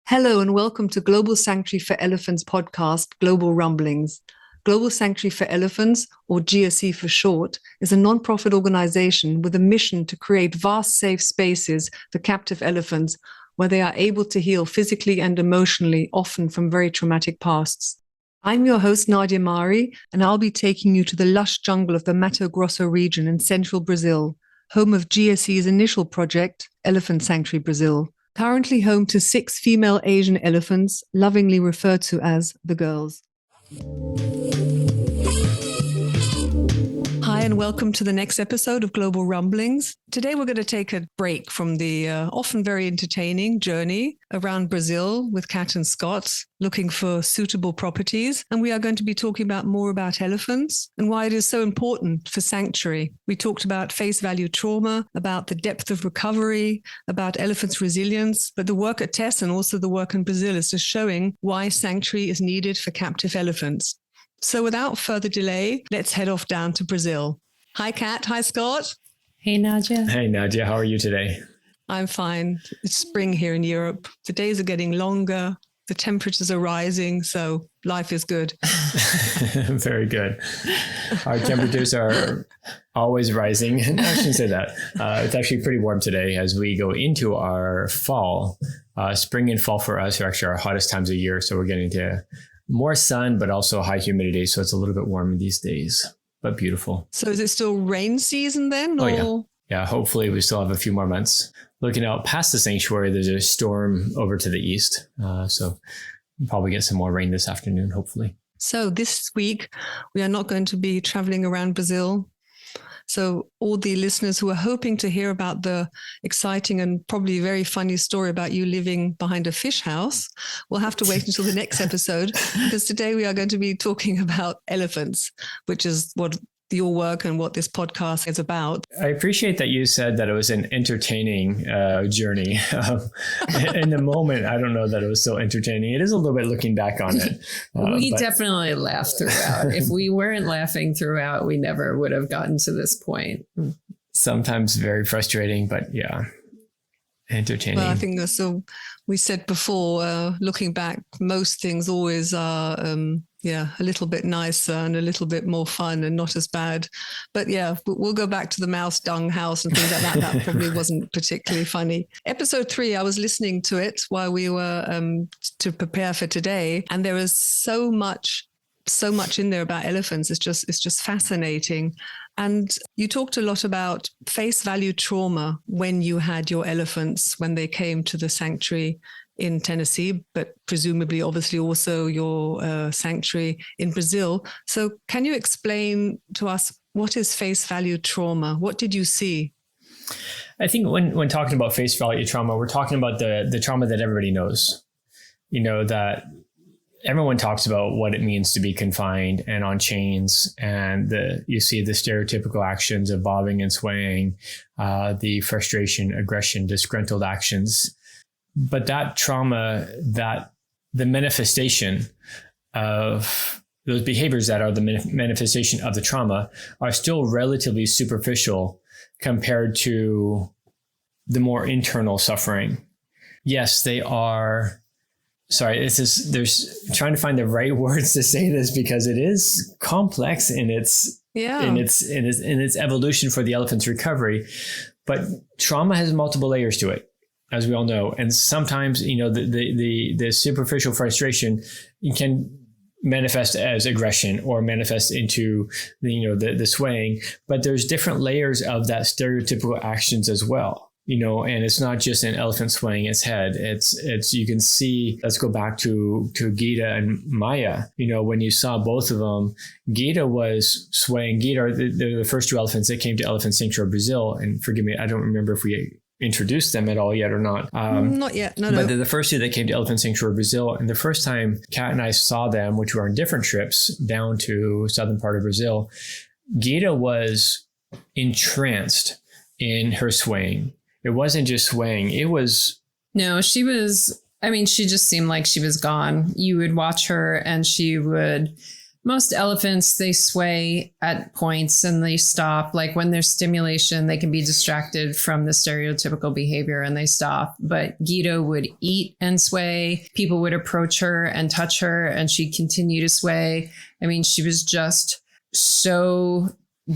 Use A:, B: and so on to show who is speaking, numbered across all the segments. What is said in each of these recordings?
A: Hello and welcome to Global Sanctuary for Elephants podcast, Global Rumblings. Global Sanctuary for Elephants, or GSE for short, is a non-profit organization with a mission to create vast safe spaces for captive elephants where they are able to heal physically and emotionally, often from very traumatic pasts. I'm your host, Nadia Mari, and I'll be taking you to the lush jungle of the Mato Grosso region in central Brazil, home of GSE's initial project, Elephant Sanctuary Brazil. Currently home to 6 female Asian elephants, lovingly referred to as the girls. Hi, and welcome to the next episode of Global Rumblings. Today, we're going to take a break from the often very entertaining journey around Brazil with Kat and Scott, looking for suitable properties. And we are going to be talking more about elephants and why it is so important for sanctuary. We talked about face value trauma, about the depth of recovery, about elephants' resilience, but the work at TESS and also the work in Brazil is just showing why sanctuary is needed for captive elephants. So without further delay, let's head off down to Brazil. Hi, Kat. Hi, Scott.
B: Hey, Nadia.
C: Hey, Nadia. How are you today?
A: I'm fine. It's spring here in Europe. The days are getting longer. The temperatures are rising. So life is good.
C: Very good. Our temperatures are always rising. I shouldn't say that. It's actually pretty warm today as we go into our fall. Spring and fall for us are actually our hottest times of year. So we're getting to more sun, but also high humidity. So it's a little bit warmer these days, but beautiful.
A: So is it still rain season then? Or?
C: Oh, yeah. Yeah. Hopefully we still have a few more months. Looking out past the sanctuary, there's a storm over to the east. So we'll probably get some more rain this afternoon, hopefully.
A: So this week, we are not going to be traveling around Brazil. So all the listeners who are hoping to hear about the exciting and probably very funny story about you living behind a fish house will have to wait until the next episode, because today we are going to be talking about elephants, which is what your work and what this podcast is about.
C: I appreciate that you said that it was an entertaining journey. In the moment, I don't know that it was so entertaining. It is a little bit looking back on it.
B: We definitely laughed throughout. If we weren't laughing throughout, we never would have gotten to this point.
C: Sometimes very frustrating, but yeah, entertaining.
A: Well, I think so. We said before, looking back, most things always are a little bit nicer and a little bit more fun and not as bad. But yeah, we'll go back to the mouse dung house and things like that. That probably wasn't particularly funny. Episode 3, I was listening to it while we were to prepare for today. And there was so much in there about elephants. It's just fascinating. And you talked a lot about face value trauma when you had your elephants, when they came to the sanctuary in Tennessee, but presumably, obviously, also your sanctuary in Brazil. So can you explain to us what is face value trauma? What did you see?
C: I think when talking about face value trauma, we're talking about the trauma that everybody knows. You know, that everyone talks about what it means to be confined and on chains, and you see the stereotypical actions of bobbing and swaying, the frustration, aggression, disgruntled actions. But that trauma, that the manifestation of those behaviors that are the manifestation of the trauma are still relatively superficial compared to the more internal suffering. Yes, they are. Sorry, there's trying to find the right words to say this because it is complex in its evolution for the elephant's recovery. But trauma has multiple layers to it, as we all know. And sometimes, the superficial frustration can manifest as aggression or manifest into the swaying, but there's different layers of that stereotypical actions as well. And it's not just an elephant swaying its head. It's you can see, let's go back to Gita and Maya. When you saw both of them, Gita was swaying. Gita are the first 2 elephants that came to Elephant Sanctuary Brazil. And forgive me, I don't remember if we introduced them at all yet or not.
A: Not yet. No.
C: But they're the first 2 that came to Elephant Sanctuary Brazil. And the first time Kat and I saw them, which were on different trips down to southern part of Brazil, Gita was entranced in her swaying. It wasn't just swaying. It was.
B: No, she just seemed like she was gone. You would watch her and most elephants, they sway at points and they stop. Like when there's stimulation, they can be distracted from the stereotypical behavior and they stop. But Guido would eat and sway. People would approach her and touch her and she'd continue to sway. I mean, she was just so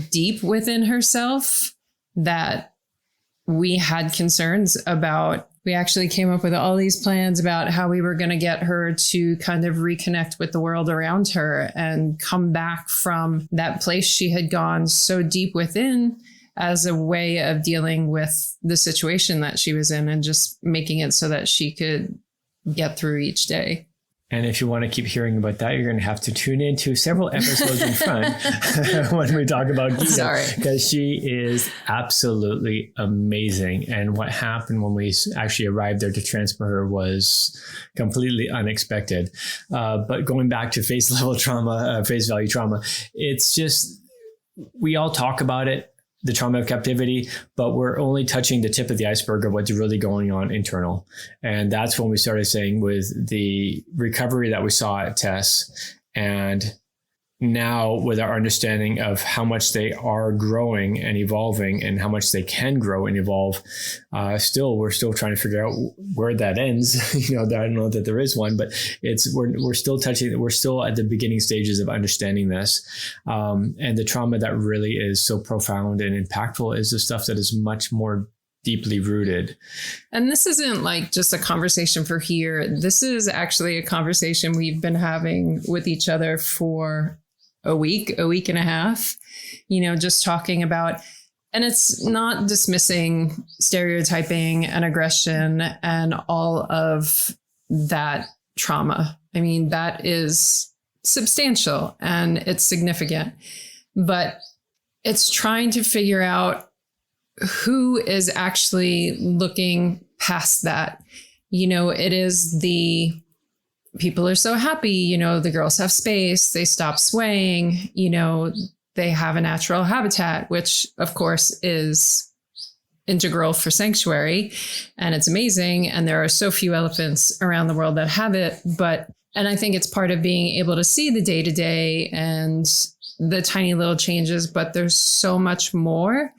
B: deep within herself that we had concerns about. We actually came up with all these plans about how we were going to get her to kind of reconnect with the world around her and come back from that place she had gone so deep within as a way of dealing with the situation that she was in and just making it so that she could get through each day.
C: And if you want to keep hearing about that, you're going to have to tune into several episodes in front when we talk about Guido, because she is absolutely amazing. And what happened when we actually arrived there to transfer her was completely unexpected. But going back to face value trauma, it's just, we all talk about it, the trauma of captivity, but we're only touching the tip of the iceberg of what's really going on internal. And that's when we started saying with the recovery that we saw at Tess, and now with our understanding of how much they are growing and evolving and how much they can grow and evolve, we're still trying to figure out where that ends. I don't know that there is one, but we're still at the beginning stages of understanding this. And the trauma that really is so profound and impactful is the stuff that is much more deeply rooted.
B: And this isn't like just a conversation for here. This is actually a conversation we've been having with each other for a week and a half, just talking about, and it's not dismissing stereotyping and aggression and all of that trauma. I mean, that is substantial and it's significant, but it's trying to figure out who is actually looking past that. It is people are so happy, the girls have space, they stop swaying, they have a natural habitat, which of course is integral for sanctuary. And it's amazing. And there are so few elephants around the world that have it. And I think it's part of being able to see the day to day and the tiny little changes, but there's so much more.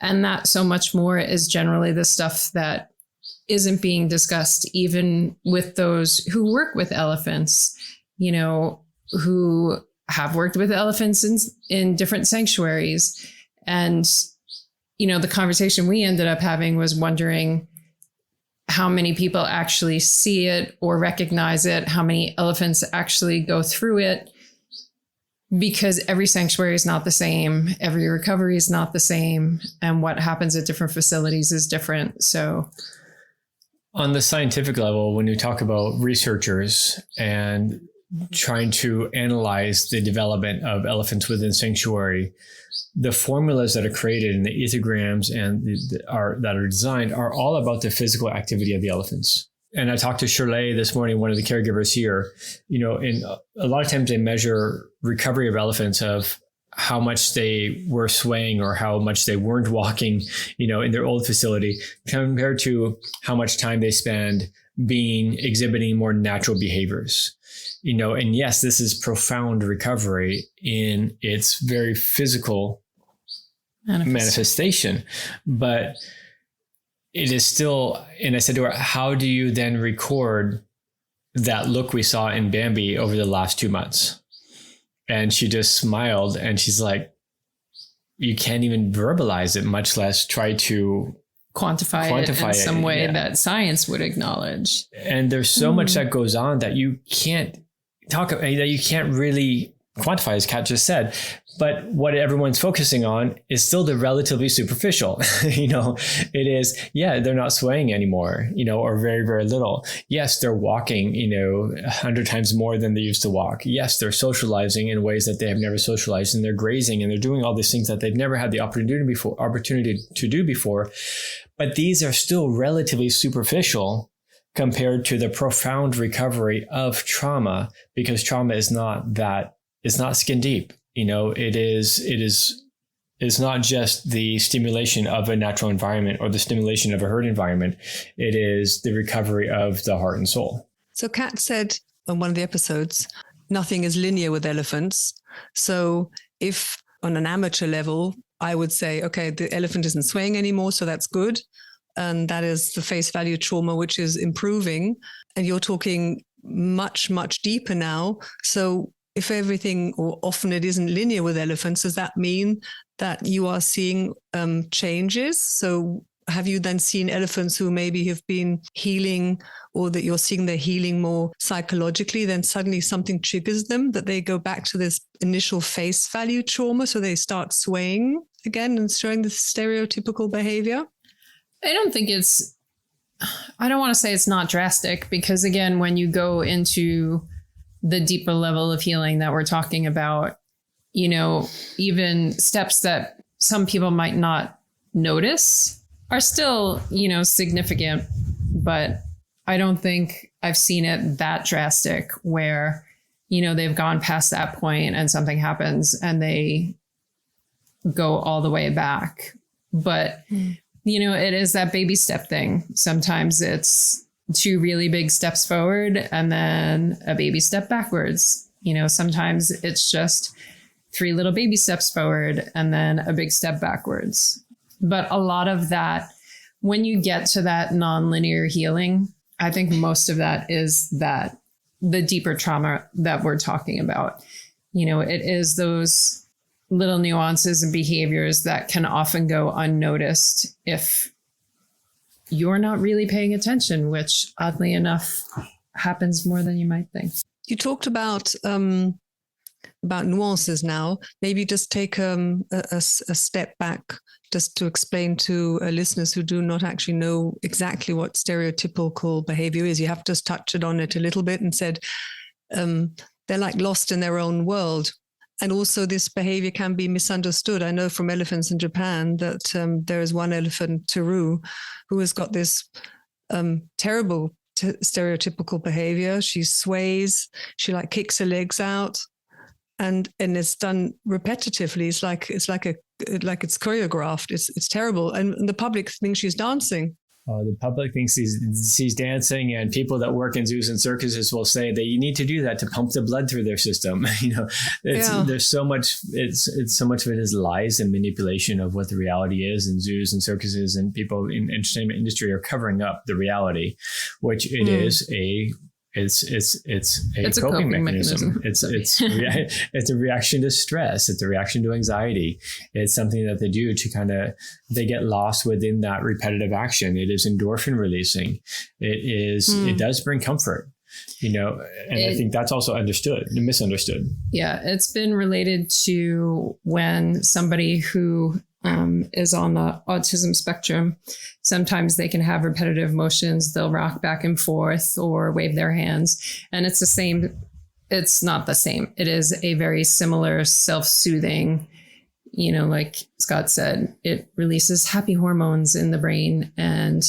B: And that so much more is generally the stuff that isn't being discussed, even with those who work with elephants, who have worked with elephants in different sanctuaries. And, the conversation we ended up having was wondering how many people actually see it or recognize it, how many elephants actually go through it, because every sanctuary is not the same. Every recovery is not the same. And what happens at different facilities is different. So
C: on the scientific level, when you talk about researchers and trying to analyze the development of elephants within sanctuary, the formulas that are created in the ethrograms and that are designed are all about the physical activity of the elephants. And I talked to Shirley this morning, one of the caregivers here. In a lot of times they measure recovery of elephants of how much they were swaying or how much they weren't walking, in their old facility compared to how much time they spend exhibiting more natural behaviors, and yes, this is profound recovery in its very physical manifestation, but it is still, and I said to her, how do you then record that look we saw in Bambi over the last 2 months? And she just smiled and she's like, you can't even verbalize it, much less try to
B: quantify it in some way that science would acknowledge.
C: And there's so much that goes on that you can't really quantify, as Kat just said. But what everyone's focusing on is still the relatively superficial. It is, they're not swaying anymore, or very, very little. Yes, they're walking, 100 times more than they used to walk. Yes, they're socializing in ways that they have never socialized, and they're grazing and they're doing all these things that they've never had the opportunity to do before. But these are still relatively superficial compared to the profound recovery of trauma, because trauma is not skin deep. It is is not just the stimulation of a natural environment or the stimulation of a herd environment. It is the recovery of the heart and soul.
A: So Kat said on one of the episodes, nothing is linear with elephants. So if on an amateur level, I would say, okay, the elephant isn't swaying anymore, so that's good. And that is the face value trauma, which is improving. And you're talking much, much deeper now. So if everything, or often it isn't linear with elephants, does that mean that you are seeing changes? So have you then seen elephants who maybe have been healing, or that you're seeing they're healing more psychologically, then suddenly something triggers them, that they go back to this initial face value trauma, so they start swaying again and showing this stereotypical behavior?
B: I don't want to say it's not drastic, because again, when you go into the deeper level of healing that we're talking about, even steps that some people might not notice are still, significant, but I don't think I've seen it that drastic where, they've gone past that point and something happens and they go all the way back. But, it is that baby step thing. Sometimes it's 2 really big steps forward and then a baby step backwards. Sometimes it's just 3 little baby steps forward and then a big step backwards. But a lot of that, when you get to that nonlinear healing, I think most of that is that the deeper trauma that we're talking about. It is those little nuances and behaviors that can often go unnoticed if you're not really paying attention, which oddly enough happens more than you might think.
A: You talked about nuances now. Maybe just take a step back, just to explain to listeners who do not actually know exactly what stereotypical behavior is. You have just touched on it a little bit and said they're like lost in their own world. And also this behavior can be misunderstood. I know from elephants in Japan that there is one elephant, Teru, who has got this terrible stereotypical behavior. She sways, she kicks her legs out, and it's done repetitively. It's like it's choreographed. It's terrible. And the public thinks she's dancing.
C: The public thinks she's dancing, and people that work in zoos and circuses will say that you need to do that to pump the blood through their system. There's so much. It's so much of it is lies and manipulation of what the reality is. And zoos and circuses and people in entertainment industry are covering up the reality, which it is a. It's a coping mechanism. It's a reaction to stress. It's a reaction to anxiety. It's something that they do to they get lost within that repetitive action. It is endorphin releasing. It does bring comfort, I think that's also misunderstood.
B: Yeah. It's been related to when somebody who is on the autism spectrum, sometimes they can have repetitive motions. They'll rock back and forth or wave their hands. And it's the same. It's not the same. It is a very similar self-soothing, like Scott said, it releases happy hormones in the brain. And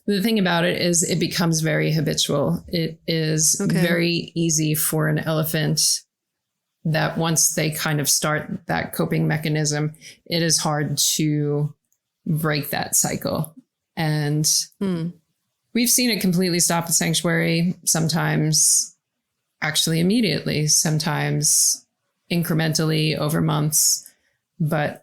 B: the thing about it is it becomes very habitual. It is very easy for an elephant that once they kind of start that coping mechanism, it is hard to break that cycle. And we've seen it completely stop at sanctuary, sometimes actually immediately, sometimes incrementally over months. But,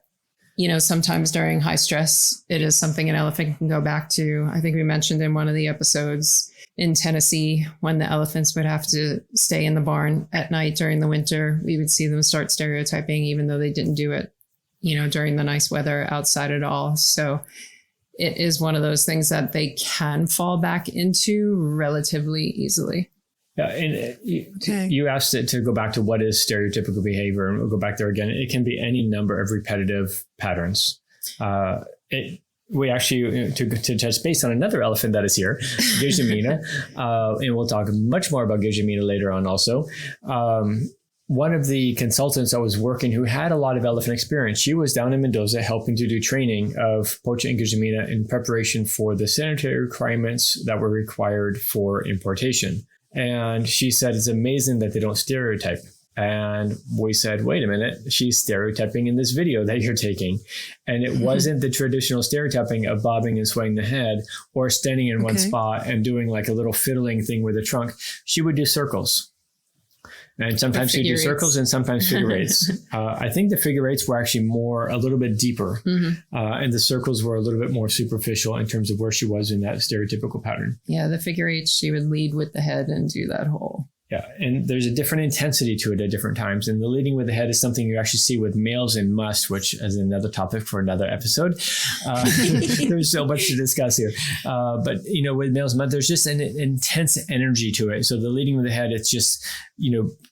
B: sometimes during high stress, it is something an elephant can go back to. I think we mentioned in one of the episodes in Tennessee, when the elephants would have to stay in the barn at night during the winter, we would see them start stereotyping, even though they didn't do it, during the nice weather outside at all. So it is one of those things that they can fall back into relatively easily.
C: Yeah, and you asked it to go back to what is stereotypical behavior, and we'll go back there again. It can be any number of repetitive patterns. We actually, to touch base on another elephant that is here, Gejimina, and we'll talk much more about Gejimina later on also. One of the consultants I was working who had a lot of elephant experience, she was down in Mendoza helping to do training of Pocha and Gejimina in preparation for the sanitary requirements that were required for importation. And she said, it's amazing that they don't stereotype. And we said, wait a minute, she's stereotyping in this video that you're taking. And it wasn't the traditional stereotyping of bobbing and swaying the head or standing in one spot and doing like a little fiddling thing with the trunk. She would do circles. And sometimes she'd do circles and sometimes figure eights. I think the figure eights were actually a little bit deeper. And the circles were a little bit more superficial in terms of where she was in that stereotypical pattern.
B: Yeah, the figure eights, she would lead with the head and do that whole.
C: Yeah, and there's a different intensity to it at different times. And the leading with the head is something you actually see with males in must, which is another topic for another episode. There's so much to discuss here. But, with males, there's just an intense energy to it. So the leading with the head, it's just,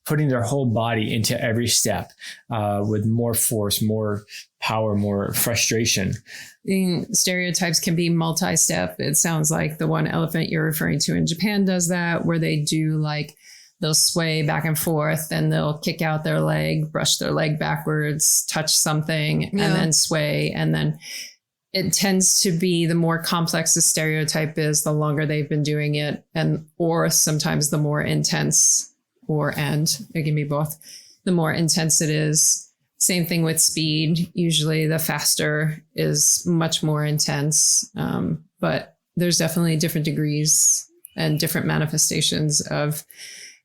C: putting their whole body into every step with more force, more power, more frustration.
B: Stereotypes can be multi-step. It sounds like the one elephant you're referring to in Japan does that, where they do like, they'll sway back and forth and they'll kick out their leg, brush their leg backwards, touch something, and then sway. And then it tends to be the more complex the stereotype is, the longer they've been doing it, or sometimes the more intense, it can be both, the more intense it is. Same thing with speed. Usually the faster is much more intense. But there's definitely different degrees and different manifestations of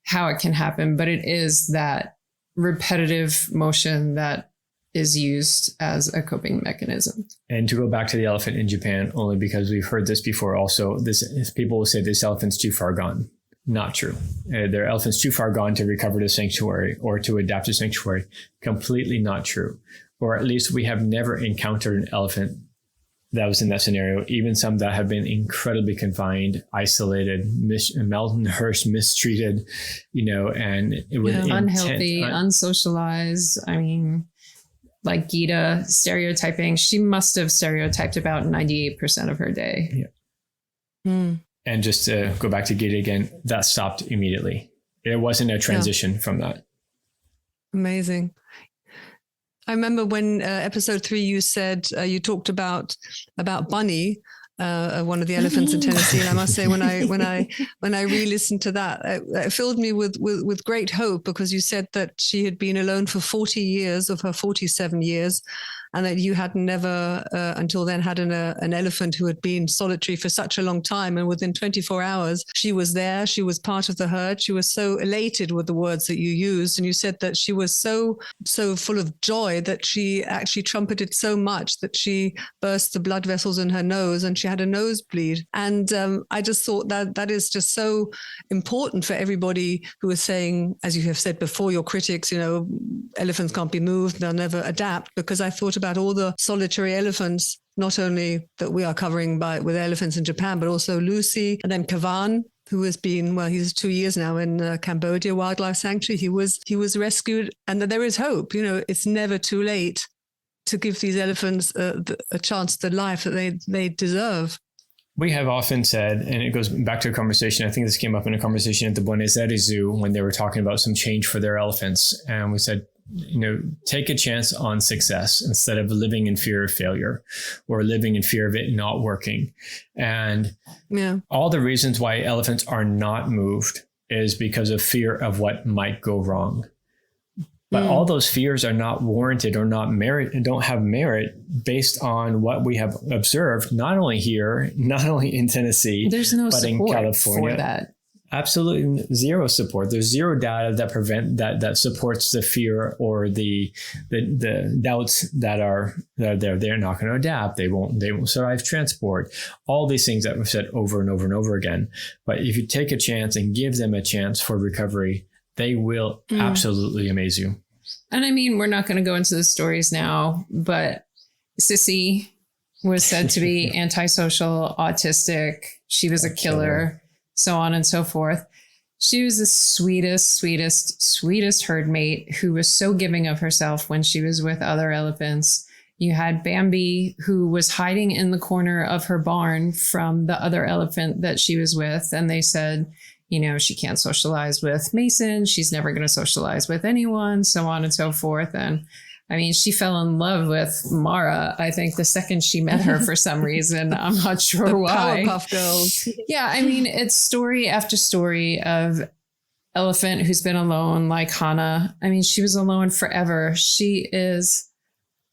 B: how it can happen, but it is that repetitive motion that is used as a coping mechanism.
C: And to go back to the elephant in Japan, only because we've heard this before also, people will say this elephant's too far gone. Not true. Their elephant's too far gone to recover to sanctuary or to adapt to sanctuary. Completely not true. Or at least we have never encountered an elephant that was in that scenario, even some that have been incredibly confined, isolated, malnourished, mistreated, and it was
B: unhealthy, unsocialized. I mean, like Gita stereotyping, she must have stereotyped about 98% of her day.
C: Yeah. And just to go back to Gita again, that stopped immediately. There wasn't a transition from that.
A: Amazing. I remember when episode 3, you said you talked about Bunny, one of the elephants in Tennessee, and I must say when I re-listened to that, it filled me with great hope, because you said that she had been alone for 40 years of her 47 years, and that you had never until then had an elephant who had been solitary for such a long time. And within 24 hours, she was there. She was part of the herd. She was so elated with the words that you used. And you said that she was so full of joy that she actually trumpeted so much that she burst the blood vessels in her nose and she had a nosebleed. And I just thought that is just so important for everybody who is saying, as you have said before, your critics, elephants can't be moved, they'll never adapt, because I thought about all the solitary elephants, not only that we are covering with elephants in Japan, but also Lucy, and then Kavan, who has been, he's 2 years now in Cambodia Wildlife Sanctuary. He was rescued, and that there is hope. It's never too late to give these elephants a chance at the life that they deserve.
C: We have often said, and it goes back to a conversation, I think this came up in a conversation at the Buenos Aires Zoo when they were talking about some change for their elephants. And we said, take a chance on success instead of living in fear of failure or living in fear of it not working. And all the reasons why elephants are not moved is because of fear of what might go wrong. But all those fears are not warranted or not merit and don't have merit based on what we have observed, not only here, not only in Tennessee, but in California.
B: For that.
C: Absolutely zero support. There's zero data that supports the fear or the doubts that are there. They're not going to adapt. They won't survive transport. All these things that we've said over and over and over again. But if you take a chance and give them a chance for recovery, they will absolutely amaze you.
B: And I mean, we're not going to go into the stories now, but Sissy was said to be antisocial, autistic. She was a killer, so on and so forth. She was the sweetest herd mate who was so giving of herself when she was with other elephants. You had Bambi, who was hiding in the corner of her barn from the other elephant that she was with. And they said, she can't socialize with Mason. She's never going to socialize with anyone, so on and so forth. And I mean, she fell in love with Mara, I think, the second she met her for some reason. I'm not sure why.
A: Powerpuff Girls.
B: Yeah, I mean, it's story after story of elephant who's been alone, like Hannah. I mean, she was alone forever. She is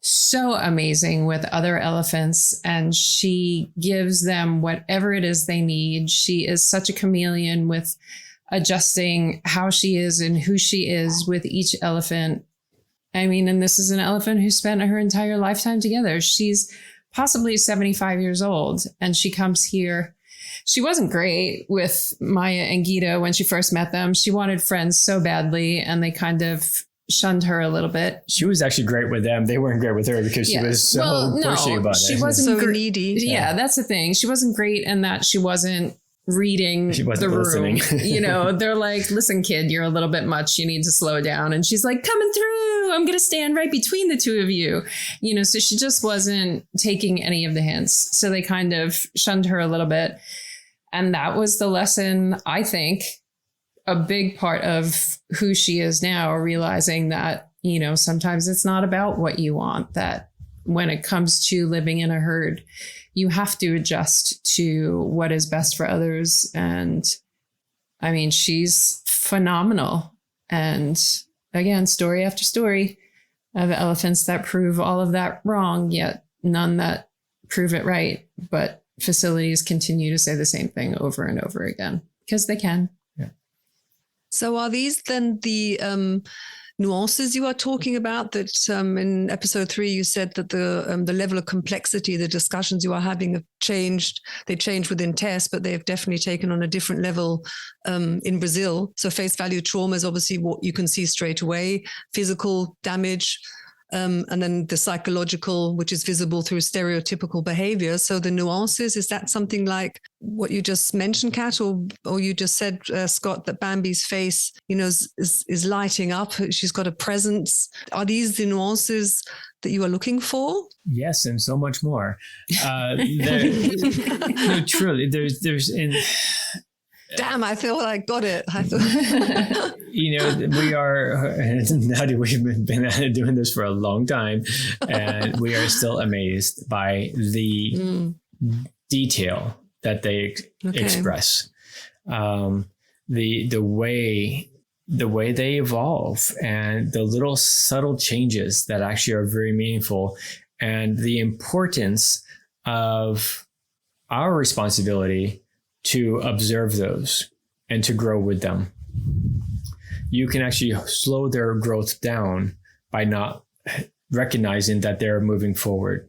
B: so amazing with other elephants, and she gives them whatever it is they need. She is such a chameleon with adjusting how she is and who she is with each elephant. I mean, and this is an elephant who spent her entire lifetime together. She's possibly 75 years old, and she comes here. She wasn't great with Maya and Gita when she first met them. She wanted friends so badly, and they kind of shunned her a little bit.
C: She was actually great with them. They weren't great with her because she was so pushy about it.
B: She wasn't
A: so needy.
B: Yeah, that's the thing. She wasn't great in that she wasn't reading the room. You know, they're like, listen, kid, you're a little bit much. You need to slow down. And she's like, coming through. I'm going to stand right between the two of you. You know, so she just wasn't taking any of the hints. So they kind of shunned her a little bit. And that was the lesson, I think, a big part of who she is now, realizing that, you know, sometimes it's not about what you want, that when it comes to living in a herd, you have to adjust to what is best for others. And I mean, she's phenomenal. And again, story after story of elephants that prove all of that wrong, yet none that prove it right. But facilities continue to say the same thing over and over again because they can.
A: So are these then the nuances you are talking about that in episode 3, you said that the level of complexity, the discussions you are having have changed. They changed within tests, but they have definitely taken on a different level in Brazil. So face value trauma is obviously what you can see straight away, physical damage, and then the psychological, which is visible through stereotypical behavior. So the nuances, is that something like what you just mentioned, Kat, or you just said, Scott, that Bambi's face, you know, is lighting up. She's got a presence. Are these the nuances that you are looking for?
C: Yes, and so much more. No, truly, there's in.
A: Damn, I feel like I got it.
C: You know, we are, now that we've been doing this for a long time, and we are still amazed by the detail that they express. The way they evolve, and the little subtle changes that actually are very meaningful, and the importance of our responsibility to observe those and to grow with them. You can actually slow their growth down by not recognizing that they're moving forward.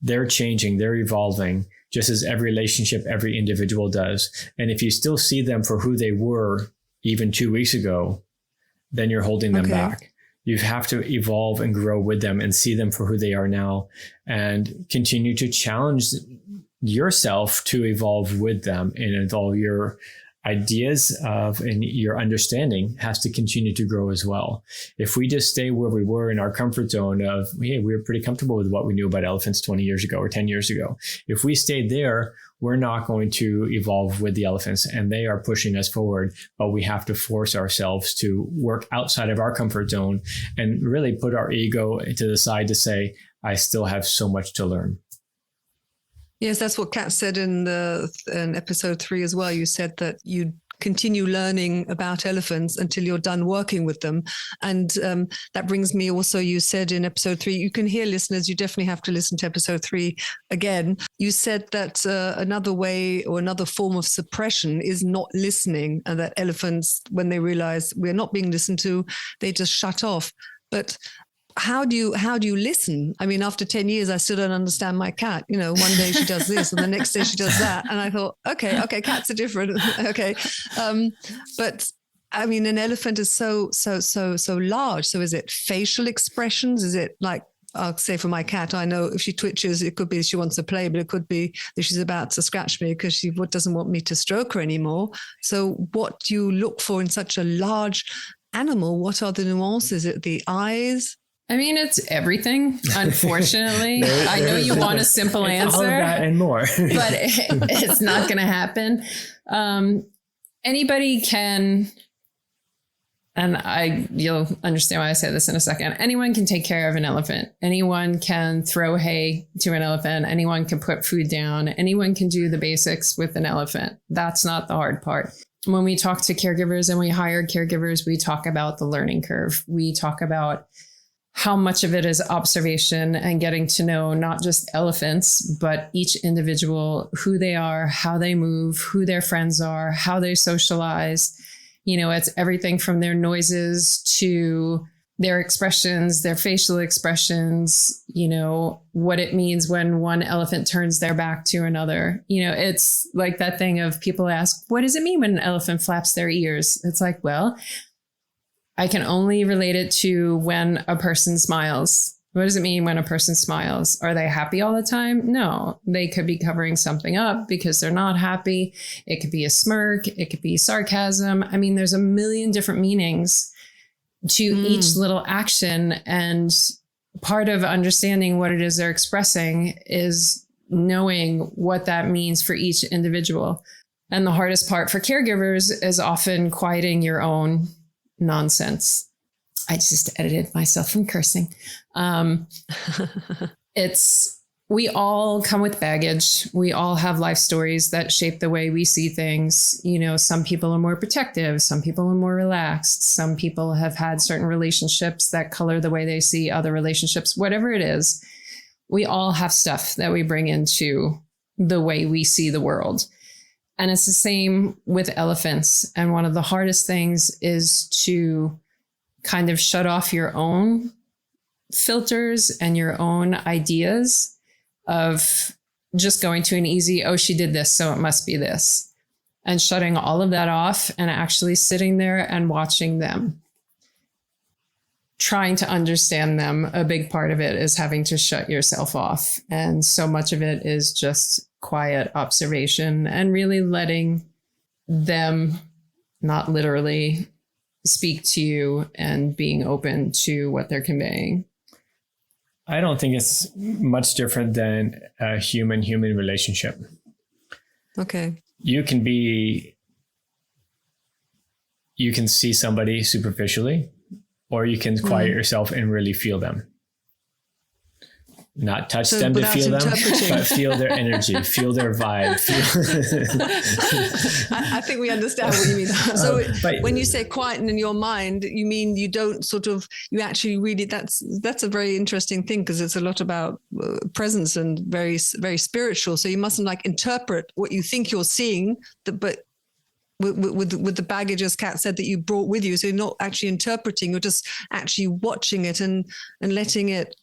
C: They're changing, they're evolving, just as every relationship, every individual does. And if you still see them for who they were even 2 weeks ago, then you're holding them back. You have to evolve and grow with them and see them for who they are now, and continue to challenge yourself to evolve with them, and evolve your ideas of, and your understanding has to continue to grow as well. If we just stay where we were in our comfort zone of, hey, we were pretty comfortable with what we knew about elephants 20 years ago or 10 years ago. If we stayed there, we're not going to evolve with the elephants, and they are pushing us forward, but we have to force ourselves to work outside of our comfort zone and really put our ego to the side to say, I still have so much to learn.
A: Yes, that's what Kat said in episode 3 as well. You said that you continue learning about elephants until you're done working with them. And that brings me also, you said in episode 3, you can hear, listeners, you definitely have to listen to episode 3 again. You said that another way or another form of suppression is not listening, and that elephants, when they realize we're not being listened to, they just shut off. But how do you listen? I mean, after 10 years, I still don't understand my cat. You know, one day she does this and the next day she does that. And I thought, okay, cats are different. Okay. But I mean, an elephant is so large. So is it facial expressions? Is it like, I'll say for my cat, I know if she twitches, it could be she wants to play, but it could be that she's about to scratch me because she doesn't want me to stroke her anymore. So what do you look for in such a large animal? What are the nuances? Is it the eyes?
B: I mean, it's everything, unfortunately. I know you want a simple answer.
C: All of that and more.
B: But it's not going to happen. Anybody can, and you'll understand why I say this in a second. Anyone can take care of an elephant. Anyone can throw hay to an elephant. Anyone can put food down. Anyone can do the basics with an elephant. That's not the hard part. when we talk to caregivers and we hire caregivers, we talk about the learning curve. We talk about how much of it is observation and getting to know not just elephants, but each individual, who they are, how they move, who their friends are, how they socialize. It's everything from their noises to their expressions, their facial expressions, what it means when one elephant turns their back to another. It's like that thing of people ask, what does it mean when an elephant flaps their ears? It's like, well, I can only relate it to when a person smiles. What does it mean when a person smiles? Are they happy all the time? No, they could be covering something up because they're not happy. It could be a smirk. It could be sarcasm. I mean, there's a million different meanings to each little action. And part of understanding what it is they're expressing is knowing what that means for each individual. And the hardest part for caregivers is often quieting your own nonsense. I just edited myself from cursing. We all come with baggage. We all have life stories that shape the way we see things. Some people are more protective. Some people are more relaxed. Some people have had certain relationships that color the way they see other relationships. Whatever it is, we all have stuff that we bring into the way we see the world. And it's the same with elephants. And one of the hardest things is to kind of shut off your own filters and your own ideas of just going to an easy, oh, she did this, so it must be this. And shutting all of that off and actually sitting there and watching them. Trying to understand them, a big part of it is having to shut yourself off. And so much of it is just quiet observation and really letting them, not literally, speak to you and being open to what they're conveying.
C: I don't think it's much different than a human-human relationship.
A: Okay.
C: You can see somebody superficially, or you can quiet yourself and really feel them. Not touch them to feel them, but feel their energy, feel their vibe.
A: I think we understand what you mean. So when you say quieten in your mind, you mean you don't you actually really, that's a very interesting thing, because it's a lot about presence and very, very spiritual. So you mustn't interpret what you think you're seeing, but with the baggage, as Kat said, that you brought with you. So you're not actually interpreting, you're just actually watching it and letting it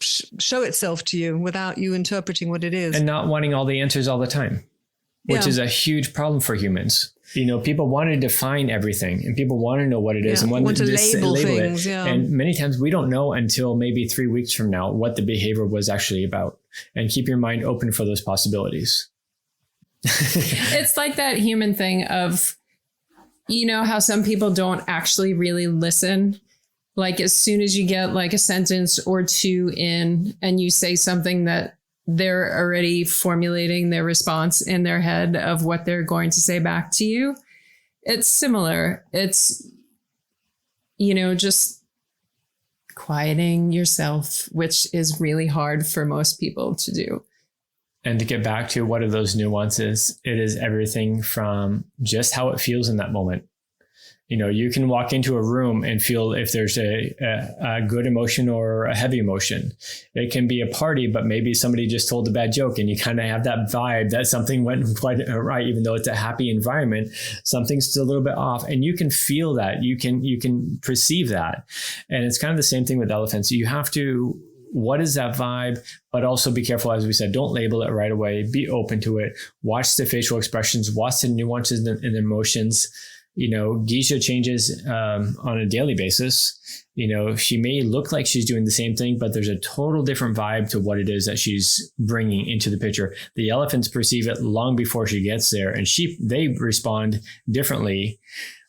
A: show itself to you without you interpreting what it is.
C: And not wanting all the answers all the time, which is a huge problem for humans. People want to define everything, and people want to know what it is and want to label things. Yeah. And many times we don't know until maybe 3 weeks from now what the behavior was actually about. And keep your mind open for those possibilities.
B: It's like that human thing of, how some people don't actually really listen. Like as soon as you get a sentence or two in and you say something that they're already formulating their response in their head of what they're going to say back to you. It's similar. It's, just quieting yourself, which is really hard for most people to do.
C: And to get back to what are those nuances, it is everything from just how it feels in that moment. You can walk into a room and feel if there's a good emotion or a heavy emotion. It can be a party, but maybe somebody just told a bad joke and you kind of have that vibe that something went quite right, even though it's a happy environment, something's still a little bit off, and you can feel that, you can perceive that. And it's kind of the same thing with elephants. You have to, what is that vibe? But also be careful, as we said, don't label it right away. Be open to it. Watch the facial expressions, watch the nuances in the emotions. Geisha changes on a daily basis. She may look like she's doing the same thing, but there's a total different vibe to what it is that she's bringing into the picture. The elephants perceive it long before she gets there, and they respond differently.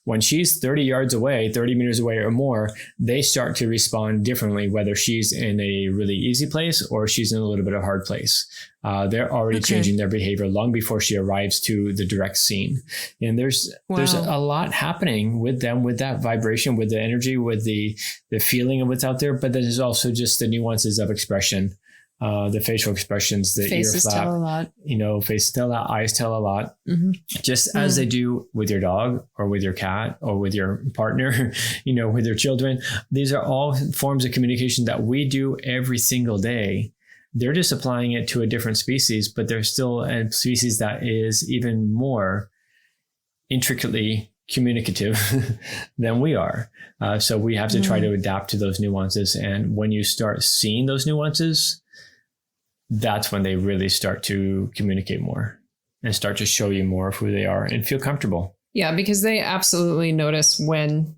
C: When she's 30 yards away, 30 meters away or more, they start to respond differently, whether she's in a really easy place or she's in a little bit of a hard place. They're already changing their behavior long before she arrives to the direct scene. And there's a lot happening with them, with that vibration, with the energy, with the feeling of what's out there. But then there's also just the nuances of expression. the facial expressions, the
B: Faces
C: ear flap,
B: tell a lot.
C: face tell a lot, eyes tell a lot, just as they do with your dog or with your cat or with your partner, with your children. These are all forms of communication that we do every single day. They're just applying it to a different species, but they're still a species that is even more intricately communicative than we are. So we have to try to adapt to those nuances. And when you start seeing those nuances, that's when they really start to communicate more and start to show you more of who they are and feel comfortable.
B: Yeah, because they absolutely notice when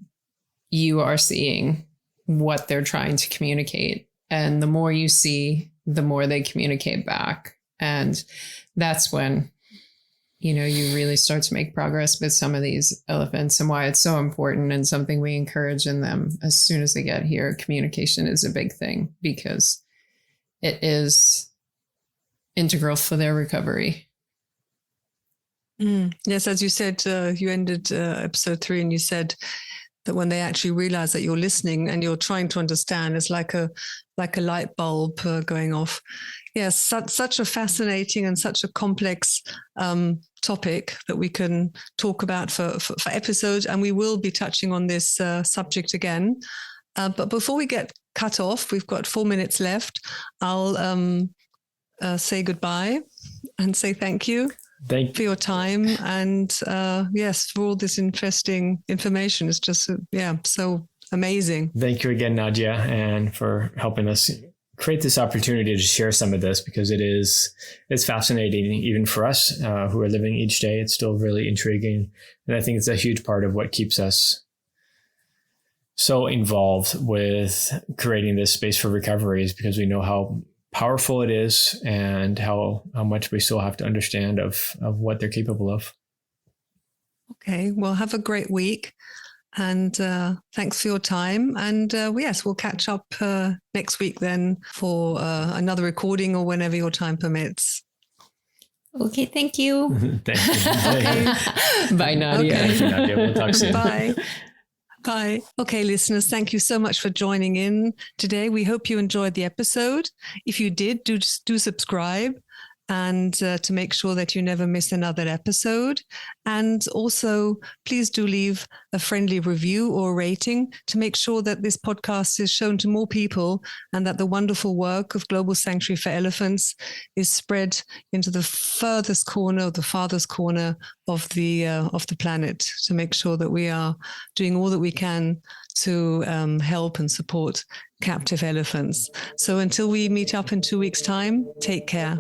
B: you are seeing what they're trying to communicate. And the more you see, the more they communicate back. And that's when, you really start to make progress with some of these elephants, and why it's so important and something we encourage in them as soon as they get here. Communication is a big thing because it is integral for their recovery.
A: Yes, as you said, you ended episode 3 and you said that when they actually realize that you're listening and you're trying to understand, it's like a light bulb going off. Yes, such a fascinating and such a complex topic that we can talk about for episodes, and we will be touching on this subject again. But before we get cut off, we've got 4 minutes left. I'll say goodbye and say thank you. Thank you for your time, and yes, for all this interesting information. It's just so amazing.
C: Thank you again, Nadia, and for helping us create this opportunity to share some of this, because it's fascinating even for us who are living each day. It's still really intriguing, and I think it's a huge part of what keeps us so involved with creating this space for recovery, is because we know how powerful it is and how much we still have to understand of what they're capable of. Okay, well, have a great week, and thanks for your time. And yes, we'll catch up next week then for another recording, or whenever your time permits.
B: Okay, thank you.
C: Thank you.
B: Bye, Nadia.
C: Okay. Thank you, Nadia. We'll talk soon.
A: Bye. Bye. Okay, listeners, thank you so much for joining in today. We hope you enjoyed the episode. If you did, do subscribe, and to make sure that you never miss another episode. And also, please do leave a friendly review or rating to make sure that this podcast is shown to more people, and that the wonderful work of Global Sanctuary for Elephants is spread into the farthest corner of the planet, to make sure that we are doing all that we can to help and support captive elephants. So until we meet up in 2 weeks' time, take care.